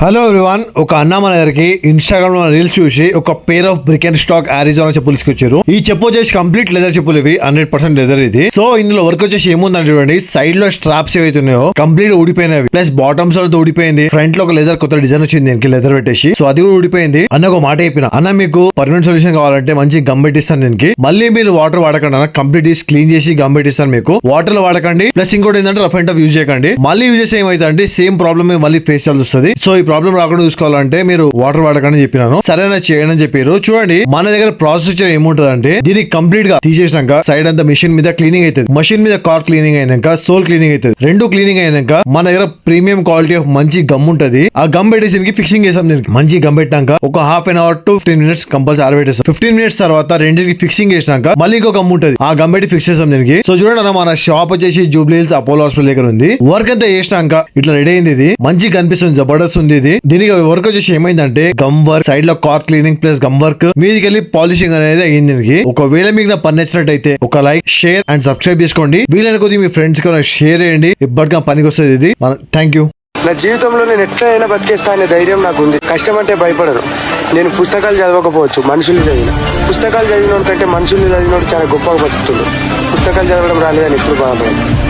Hello everyone, ఒక అన్న మన దగ్గరికి ఇన్స్టాగ్రామ్ లో రీల్స్ చూసి ఒక pair of brick and stock Arizona చెప్పులు తీసుకొచ్చారు. ఈ చెప్పు వచ్చేసి కంప్లీట్ లెదర్ చెప్పులు, ఇవి 100% లెదర్. ఇది సో ఇందులో వర్క్ వచ్చేసి ఏముందని చూడండి, సైడ్ లో స్ట్రాప్స్ ఏవైతున్నాయో కంప్లీట్ ఊడిపోయినవి, ప్లస్ బాటమ్స్ లో ఊడిపోయింది. ఫ్రంట్ లో ఒక లెదర్ కొత్త డిజైన్ వచ్చింది దీనికి లెదర్ పెట్టేసి, సో అది కూడా ఊడిపోయింది. అన్న ఒక మాట చెప్పిన, అన్న మీకు పర్మనెంట్ సొల్యూషన్ కావాలంటే మంచి గమ్ పెట్టిస్తాను దీనికి. మళ్ళీ మీరు వాటర్ వాడకండి అన్న, కంప్లీట్ క్లీన్ చేసి గమ్ పెట్టిస్తాను మీకు. వాటర్ లో వాడకండి, ప్లస్ ఇంకోటి ఏంటంటే రఫ్ అండ్ టఫ్ యూజ్ చేయకండి. మళ్ళీ యూజ్ చేస్తే ఏమైతే అంటే సేమ్ ప్రాబ్లమ్ మళ్ళీ ఫేస్ చేయాల్సి వస్తుంది. సో ఈ ప్రాబ్లం రాకుండా చూసుకోవాలంటే మీరు వాటర్ వాడకండి చెప్పినాను. సరేనా చేయని చెప్పారు. చూడండి మన దగ్గర ప్రాసెస్ ఏముంటది అంటే, దీనికి కంప్లీట్ గా తీసేసినాక సైడ్ అంతా మిషన్ మీద క్లీనింగ్ అవుతుంది. మషిన్ మీద కార్ క్లీనింగ్ అయినాక సోల్ క్లీనింగ్ అవుతుంది. రెండు క్లీనింగ్ అయినాక మన దగ్గర ప్రీమియం క్వాలిటీ ఆఫ్ మంచి గమ్ ఉంటది. ఆ గమ్ పెట్టేసి దీనికి ఫిక్సింగ్ చేసాం. దీనికి మంచి గమ్ పెట్టాక ఒక half an hour to 15 minutes compulsory ఆరబెట్టేస్తాం. 15 minutes తర్వాత రెండింటికి ఫిక్సింగ్ చేసినాక మళ్ళీ ఇంకో గమ్ ఉంటుంది, ఆ గమ్ పెట్టి ఫిక్స్ చేసాం దీనికి. సో చూడండి అన్న, మన షాప్ వచ్చేసి జూబ్లీ హిల్స్ అపోలో హాస్పిటల్ దగ్గర ఉంది. వర్క్ అంతా చేసినాక ఇట్లా రెడీ అయింది. ఇది మంచి కనిపిస్తుంది, జబర్దస్త్ ఉంది. ఇది దీనికి వర్క్ వచ్చేసి ఏమైందంటే గమ్ వర్క్, సైడ్ లో car cleaning plus gum work, మీదికి వెళ్ళి పాలిషింగ్ అనేది అయ్యింది దీనికి. ఒకవేళ మీకు నా పని నచ్చినట్టయితే ఒక లైక్, షేర్ అండ్ సబ్స్క్రైబ్ చేసుకోండి. వీలైన కొద్దిగా మీ ఫ్రెండ్స్ కి షేర్ చేయండి, ఇప్పటిగా పనికి వస్తుంది ఇది. Thank you. నా జీవితంలో నేను ఎట్లయినా బతికేస్తా అనే ధైర్యం నాకు ఉంది. కష్టం అంటే భయపడను. నేను పుస్తకాలు చదవకపోవచ్చు, మనుషులు చదివిన. పుస్తకాలు చదివినోడు కంటే మనుషులు చదివినోడు చాలా గొప్పగా బతుకుతుంది. పుస్తకాలు చదవడం రాలేదని ఎప్పుడు బాధపడను.